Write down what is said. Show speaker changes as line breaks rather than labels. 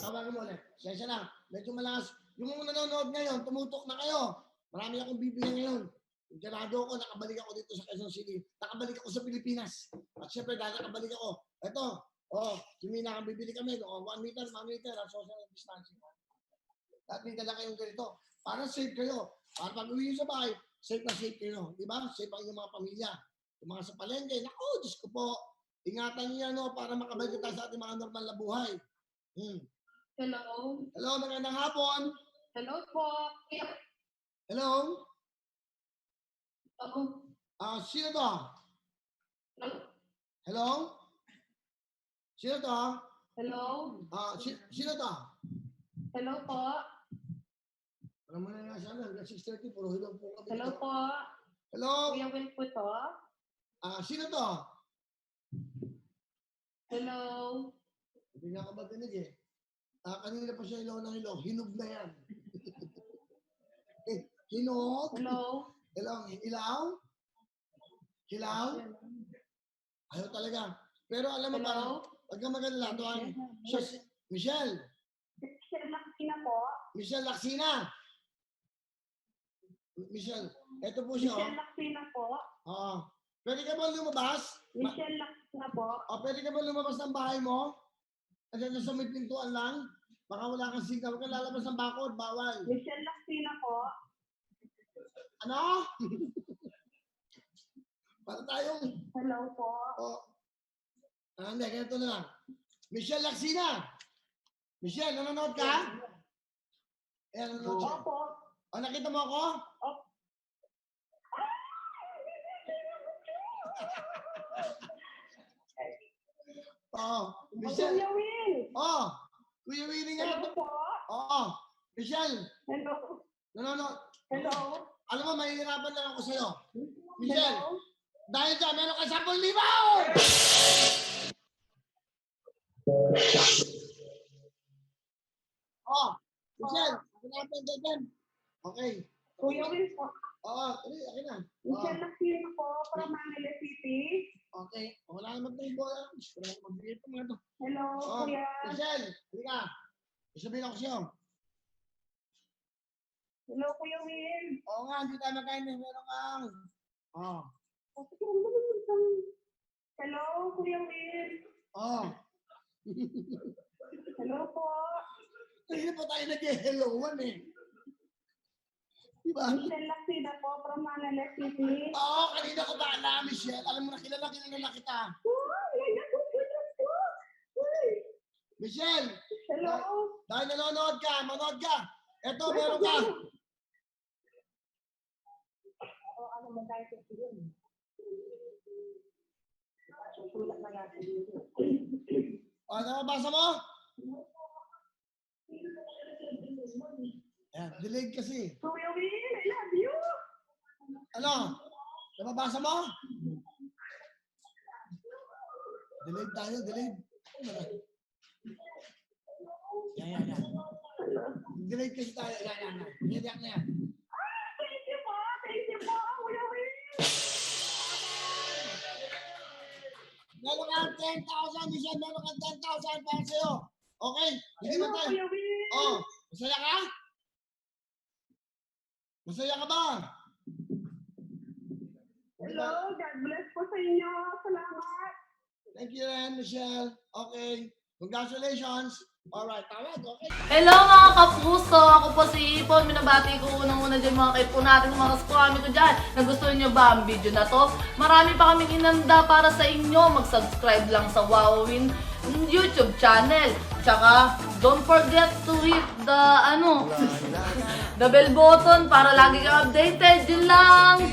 Tawagan mo ulit. Sensya na. Medyo malakas. Yung mga nanonood ngayon, tumutok na kayo. Marami akong bibigyan ngayon. Ganado ako, nakabalik ako dito sa Quezon City. Nakabalik ako sa Pilipinas. At syempre, dahil nakabalik ako. Ito, Mina, bibili kami. 1 meter, 1 meter, social distancing. At may dala kayong ganito. Para safe kayo. Para pag uwi sa bahay, safe na safe kayo. Di ba? Safe ang inyong mga pamilya. Yung mga sa palengke, naku, Diyos ko po. Ingatan niyo yan, para makabalik tayo sa ating mga normal na buhay.
Hello?
Hello, magandang hapon.
Hello po.
Hello? Sino to? Hello? Sino to?
Hello?
Sino to?
Hello po.
Alam mo na nga sana, hanggang 6:30, puro hello po kami.
Hello po.
Hello?
Kuya Will po to.
Sino to?
Hello?
Hindi nga ka ba dinig eh. Kanina pa siya ilaw ng ilaw. Hinog na yan. Hinog?
Hello?
Hello? Ilaw? Hilaw? Ayaw talaga. Pero alam mo parang, pag ka maganda tuwan, Michelle.
Michelle Laksina po.
Michelle Laksina. Michelle, eto po siya.
Michelle Laksina po.
Pwede ka ba lumabas?
Michelle Laksina po.
Pwede ka ba lumabas ng bahay mo? At sa may pintuan lang? Baka wala kang sigaw. Huwag kang lalabas ng bakod. Bawal.
Michelle Laksina po.
Ano? Para tayong...
Hello po.
Hindi, ganito na lang. Michelle Laksina. Michelle, nanonood ka? Nanonood siya.
Opo.
Nakita mo ako? Michelle.
Kuya Will.
Kuya Willie nga.
Hello po.
Michelle.
Hello.
Nanonood.
Hello.
Alam mo, mahihirapan lang ako sa'yo. Michelle,
Hello.
dahil dyan, meron ka 10,000! Michelle, hanapin ka dyan. Okay.
Kuya Will po.
Akin na.
Michelle Laksina po from Manila City.
Okay. Wala naman tayong bola. Wala naman magbigay pa mga ito.
Hello, Kuya.
Michelle, halika. Sabihin ako sa'yo.
Hello, Kuya Will.
Oo nga, hindi tayo magkain. Meron kang.
Hello, Kuya Will. Hello po.
Hindi pa tayo nag-helloan eh. Diba?
Michelle Laksina po from Manila City.
Kanina ko ba alam, Michelle? Alam mo na kilala kita. Michelle!
Hello.
Dahil manood ka. Eto, meron ka.
Ano mo tayo sa yun? Susulat na natin dito.
Nabasa mo? Delayed kasi.
Kuya Will, I love you.
Ano? Nababasa mo? Delayed tayo. Yan. Delayed kasi tayo. Yan. Niyak na yan.
Thank you po, Kuya Will.
Meron kang 10,000, Michelle. Meron kang 10,000 para sa'yo. Okay? Hindi mo tayo.
Kuya Will.
Masaya ka? Masaya ka ba?
Hello, God bless po sa inyo. Salamat.
Thank you rin, Michelle. Okay. Congratulations. Alright, tawag. Okay.
Hello mga kapuso! Ako po si Ipon. Minabati ko unang-una dyan mga kaipo natin, mga kaskwami ko dyan. Nagustuhan nyo ba ang video na to? Marami pa kaming inanda para sa inyo. Mag-subscribe lang sa Wowin YouTube channel. Tsaka, don't forget to hit the, the bell button para lagi kang updated. Yun lang!